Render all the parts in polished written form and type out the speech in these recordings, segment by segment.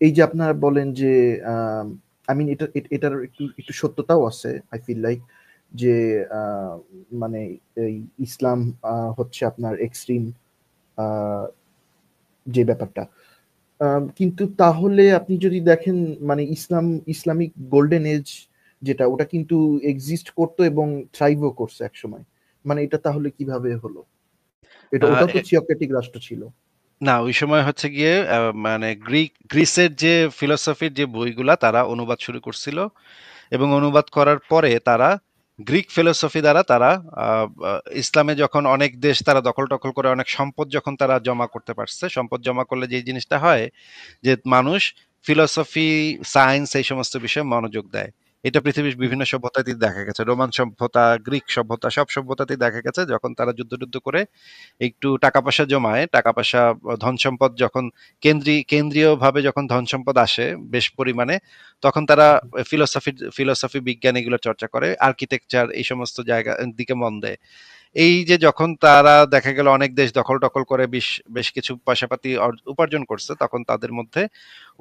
এই যে আপনারা বলেন যে আই মিন এটার একটু সত্যতাও আছে, আই ফিল লাইক, যে আহ, মানে এই ইসলাম হচ্ছে আপনার এক্সট্রিম যে ব্যাপারটা। কিন্তু তাহলে আপনি যদি দেখেন, মানে ইসলামিক গোল্ডেন এজ যেটা, ওটা কিন্তু এক্সিস্ট করতো এবং থ্রাইভও করছে একসময়। মানে এটা তাহলে কিভাবে হলো? আহ, ওটাও তো এ- থিওক্রেটিক রাষ্ট্র ছিল। না, ওই সময় হচ্ছে গিয়ে মানে গ্রিসের যে ফিলোসফির যে বইগুলা তারা অনুবাদ শুরু করছিল, এবং অনুবাদ করার পরে তারা গ্রিক ফিলোসফি দ্বারা তারা ইসলামে যখন অনেক দেশ তারা দখল টখল করে অনেক সম্পদ যখন তারা জমা করতে পারছে, সম্পদ জমা করলে যে জিনিসটা হয় যে মানুষ ফিলোসফি, সায়েন্স এই সমস্ত বিষয়ে মনোযোগ দেয়। এটা পৃথিবীর বিভিন্ন সভ্যতাতেই দেখা গেছে, রোমান সভ্যতা, গ্রিক সভ্যতা, সব সভ্যতাতেই দেখা গেছে যখন তারা যুদ্ধ টুদ্ধ করে একটু টাকা পয়সা জমায়, টাকা পয়সা, ধন সম্পদ যখন কেন্দ্রীয়ভাবে যখন ধন সম্পদ আসে বেশ পরিমাণে, তখন তারা ফিলোসফি বিজ্ঞান এগুলো চর্চা করে, আর্কিটেকচার এই সমস্ত জায়গা দিকে মন দেয়। এই যে যখন তারা দেখা গেল অনেক দেশ দখল টখল করে বেশ বেশ কিছু পয়সাপাতি উপার্জন করছে, তখন তাদের মধ্যে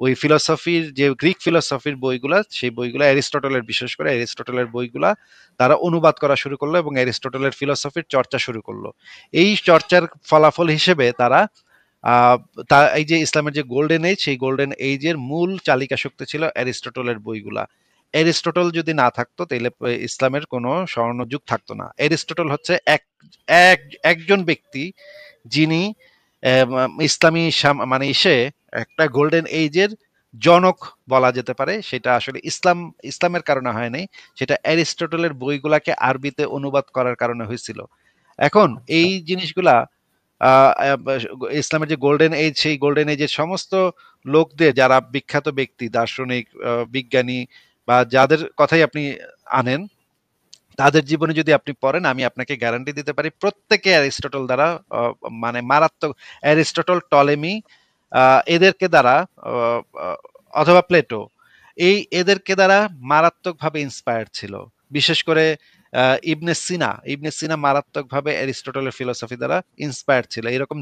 ওই ফিলোসফির যে গ্রিক ফিলোসফির বইগুলা, সেই বইগুলা অ্যারিস্টটলের, বিশেষ করে অ্যারিস্টটলের বইগুলা তারা অনুবাদ করা শুরু করলো এবং অ্যারিস্টটলের ফিলোসফির চর্চা শুরু করলো। এই চর্চার ফলাফল হিসেবে তারা আহ তা এই যে ইসলামের যে গোল্ডেন এজ, সেই গোল্ডেন এজের মূল চালিকা শক্তি ছিল অ্যারিস্টটলের বইগুলা। অ্যারিস্টটল যদি না থাকতো তাহলে ইসলামের কোনো স্বর্ণযুগ থাকতো না। অ্যারিস্টটল হচ্ছে এক একজন ব্যক্তি যিনি ইসলামী মানে একটা গোল্ডেন এইজের জনক বলা যেতে পারে। সেটা আসলে ইসলামের কারণে হয় নাই, সেটা অ্যারিস্টটলের বইগুলাকে আরবিতে অনুবাদ করার কারণে হয়েছিল। এখন আচ্ছা। এই জিনিসগুলা আহ, আহ, ইসলামের যে গোল্ডেন এজ, সেই গোল্ডেন এজের সমস্ত লোকদের, যারা বিখ্যাত ব্যক্তি, দার্শনিক, বিজ্ঞানী, বা যাদের কথাই আপনি আনেন, তাদের জীবনে যদি আপনি পড়েন, আমি আপনাকে গ্যারান্টি দিতে পারি প্রত্যেকে অ্যারিস্টটল দ্বারা আহ, মানে মারাত্মক, অ্যারিস্টটল, টলেমি, এদেরকে দ্বারা, আহ, আহ, অথবা প্লেটো, এদেরকে দ্বারা মারাত্মকভাবে ইন্সপায়ার্ড ছিল। বিশেষ করে ইবনে সিনা মারাত্মকভাবে অ্যারিস্টটলের ফিলোসফি দ্বারা ইন্সপায়ার্ড ছিল। এরকম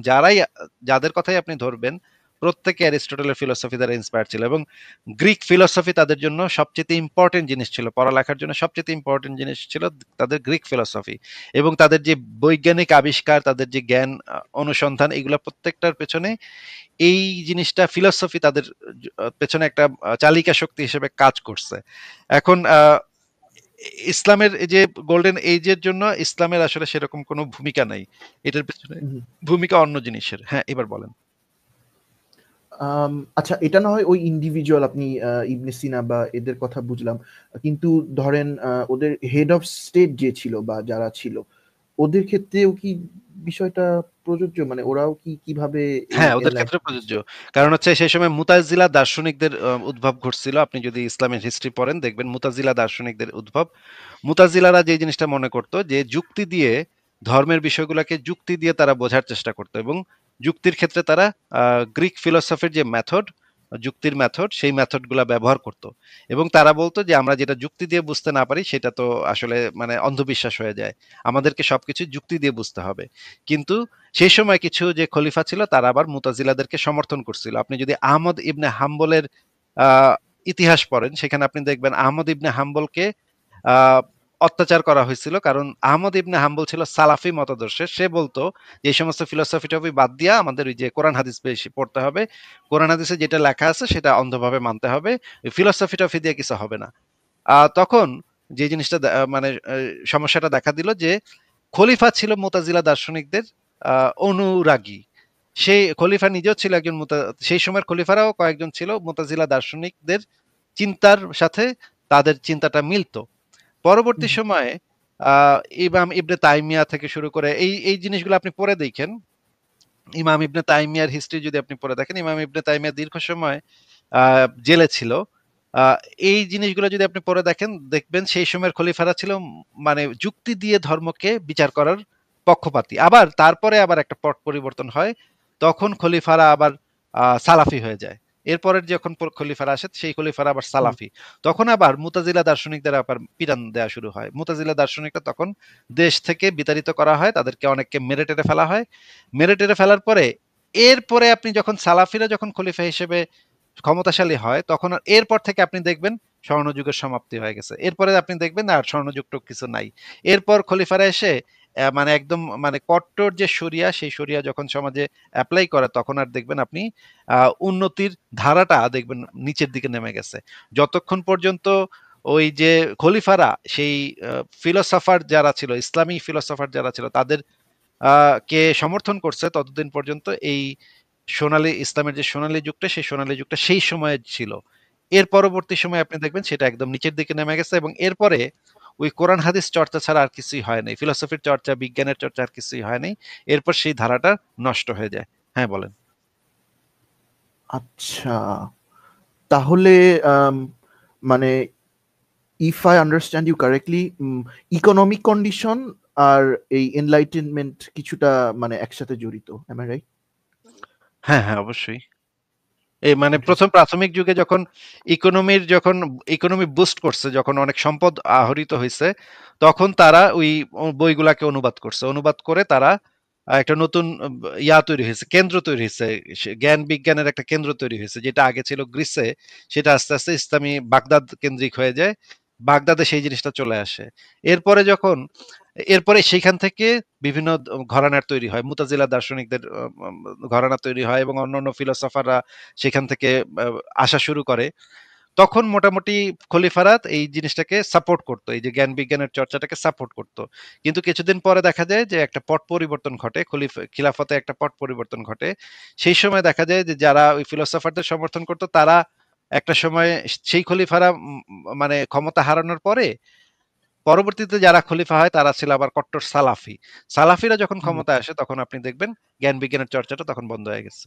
যাদের কথাই আপনি ধরবেন, প্রত্যেকে অ্যারিস্টটলের ফিলোসফি দ্বারা ইন্সপায়ার্ড ছিল, এবং গ্রিক ফিলোসফি তাদের জন্য সবচেয়ে ইম্পর্টেন্ট জিনিস ছিল, পড়ালেখার জন্য সবচেয়ে ইম্পর্টেন্ট জিনিস ছিল তাদের গ্রিক ফিলোসফি। এবং তাদের যে বৈজ্ঞানিক আবিষ্কার, তাদের যে জ্ঞান অনুসন্ধান, এগুলো প্রত্যেকটার পেছনে এই জিনিসটা, ফিলোসফি তাদের পেছনে একটা চালিকা শক্তি হিসেবে কাজ করছে। এখন ইসলামের এই যে গোল্ডেন এজের জন্য ইসলামের আসলে সেরকম কোনো ভূমিকা নাই, এটার পেছনে হুম। ভূমিকা অন্য জিনিসের। হ্যাঁ, এবার বলেন। আচ্ছা, এটা না হয় ওই ইন্ডিভিজুয়াল, আপনি ইবনে সিনা বা এদের কথা বুঝলাম। কিন্তু ধরেন ওদের হেড অফ স্টেট যে ছিল বা যারা ছিল, ওদের ক্ষেত্রেও কি বিষয়টা প্রযোজ্য? মানে ওরাও কি কিভাবে হ্যাঁ, ওদের ক্ষেত্রে এনলাইটেন প্রযোজ্য। ছিল? কারণ হচ্ছে সেই সময় মুতাজিলা দার্শনিকদের উদ্ভব ঘটছিল। আপনি যদি ইসলামের হিস্ট্রি পড়েন দেখবেন মুতাজিলা দার্শনিকদের উদ্ভব। মুতাজিলারা যে জিনিসটা মনে করতো যে যুক্তি দিয়ে, ধর্মের বিষয়গুলোকে যুক্তি দিয়ে তারা বোঝার চেষ্টা করতো, এবং যুক্তির ক্ষেত্রে তারা গ্রিক ফিলোসফির যে মেথড, যুক্তির মেথড, সেই মেথড গুলা ব্যবহার করত। এবং তারা বলতো যে আমরা যেটা যুক্তি দিয়ে বুঝতে না পারি সেটা তো আসলে মানে অন্ধবিশ্বাস হয়ে যায়, আমাদেরকে সবকিছু যুক্তি দিয়ে বুঝতে হবে। কিন্তু সেই সময় কিছু যে খলিফা ছিল তারা আবার মুতাজিলাদেরকে সমর্থন করছিল। আপনি যদি আহমদ ইবনে হাম্বলের আহ, ইতিহাস পড়েন, সেখানে আপনি দেখবেন আহমদ ইবনে হাম্বলকে আহ, অত্যাচার করা হয়েছিল, কারণ আহমদ ইবনে হাম্বল ছিল সালাফি মতাদর্শের। সে বলতো যে এই সমস্ত ফিলোসফি টফি বাদ দিয়া আমাদের ওই যে কোরআন হাদিস বেশি পড়তে হবে, কোরআন হাদিসে যেটা লেখা আছে সেটা অন্ধভাবে মানতে হবে, ওই ফিলোসফি টফি দিয়ে কিছু হবে না। তখন যে জিনিসটা মানে সমস্যাটা দেখা দিল যে খলিফা ছিল মুতাজিলা দার্শনিকদের অনুরাগী। সেই খলিফা নিজেও ছিল একজন সেই সময়ের খলিফারাও কয়েকজন ছিল মুতাজিলা দার্শনিকদের চিন্তার সাথে, তাদের চিন্তাটা মিলতো। পরবর্তী হুম। সময়ে ইমাম ইবনে তাইমিয়া থেকে শুরু করে এই এই জিনিসগুলো আপনি পড়ে দেখেন। ইমাম ইবনে তাইমিয়ার হিস্ট্রি যদি আপনি পড়ে দেখেন, ইমাম ইবনে তাইমিয়া দীর্ঘ সময় জেলে ছিল। আহ, এই জিনিসগুলো যদি আপনি পড়ে দেখেন, দেখবেন সেই সময়ের খলিফারা ছিল মানে যুক্তি দিয়ে ধর্মকে বিচার করার পক্ষপাতী। আবার তারপরে আবার একটা পট পরিবর্তন হয়, তখন খলিফারা আবার সালাফি হয়ে যায়। এরপরের যখন খলিফারা আসে সেই খলিফারা আবার হুম। সালাফি। তখন আবার মুতাজিলা দার্শনিকদের আবার পিটান দেওয়া শুরু হয়। মুতাজিলা দার্শনিকরা তখন দেশ থেকে বিতাড়িত করা হয়, তাদেরকে অনেককে মেরে টেরে ফেলা হয়। মেরে টেরে ফেলার পরে, এরপরে আপনি যখন সালাফিরা যখন খলিফা হিসেবে ক্ষমতাশালী হয়, তখন এরপর থেকে আপনি দেখবেন স্বর্ণযুগের সমাপ্তি হয়ে গেছে। এরপরে আপনি দেখবেন আর স্বর্ণযুগটুক কিছু নাই। এরপর খলিফারা এসে মানে একদম মানে কট্টর যে শরিয়া, সেই শরিয়া যখন সমাজে এপ্লাই করে, তখন আর দেখবেন আপনি উন্নতির ধারাটা দেখবেন নিচের দিকে নেমে গেছে। যতক্ষণ পর্যন্ত ওই যে খলিফারা সেই ফিলোসফার যারা ছিল, ইসলামী ফিলোসফার যারা ছিল, তাদের কে সমর্থন করছে, ততদিন পর্যন্ত এই সোনালী ইসলামের যে সোনালী যুগটা, সেই সোনালী যুগটা সেই সময়ে ছিল। এর পরবর্তী সময় আপনি দেখবেন সেটা একদম নিচের দিকে নেমে গেছে, এবং এরপরে ওই কোরআন হাদিস চর্চা ছাড়া আর কিছুই হয় নাই, ফিলোসফির চর্চা, বিজ্ঞানের চর্চা আর কিছুই হয় নাই। এরপর সেই ধারাটা নষ্ট হয়ে যায়। হ্যাঁ, বলেন। আচ্ছা, তাহলে আম, মানে if I understand you correctly, economic condition আর এই এনলাইটেনমেন্ট কিছুটা মানে একসাথে জড়িত, এম আই রাইট? হ্যাঁ, হ্যাঁ, অবশ্যই। এই মানে প্রথম ইন্টারেস্টিং। প্রাথমিক যুগে যখন যখন ইকোনমি বুস্ট করছে, যখন অনেক সম্পদ আহরিত হয়েছে, তখন তারা ওই বইগুলাকে অনুবাদ করছে, অনুবাদ করে তারা একটা নতুন তৈরি হয়েছে, কেন্দ্র তৈরি হয়েছে, জ্ঞান বিজ্ঞানের একটা কেন্দ্র তৈরি হয়েছে, যেটা আগে ছিল গ্রিসে, সেটা আস্তে আস্তে ইসলামী বাগদাদ কেন্দ্রিক হয়ে যায়, বাগদাদে সেই জিনিসটা চলে আসে। এরপরে যখন এরপরে সেইখান থেকে বিভিন্ন ঘরানার তৈরি হয়, মুতাজিলা দার্শনিকদের ঘরানা তৈরি হয়, এবং অন্যান্য ফিলোসফাররা সেখান থেকে আসা শুরু করে। তখন মোটামুটি খলিফারাত এই জিনিসটাকে সাপোর্ট করতো, এই যে জ্ঞান বিজ্ঞানের চর্চাটাকে সাপোর্ট করতো। কিন্তু কিছুদিন পরে দেখা যায় যে একটা পট পরিবর্তন ঘটে, খিলাফতে একটা পট পরিবর্তন ঘটে। সেই সময় দেখা যায় যে যারা ওই ফিলোসফারদের সমর্থন করতো, তারা একটা সময় সেই খলিফারা মানে ক্ষমতা হারানোর পরে পরবর্তীতে যারা খলিফা হয় তারা ছিল আবার কট্টর সালাফি। সালাফিরা যখন ক্ষমতায় আসে, তখন আপনি দেখবেন জ্ঞান বিজ্ঞানের চর্চাটা তখন বন্ধ হয়ে গেছে।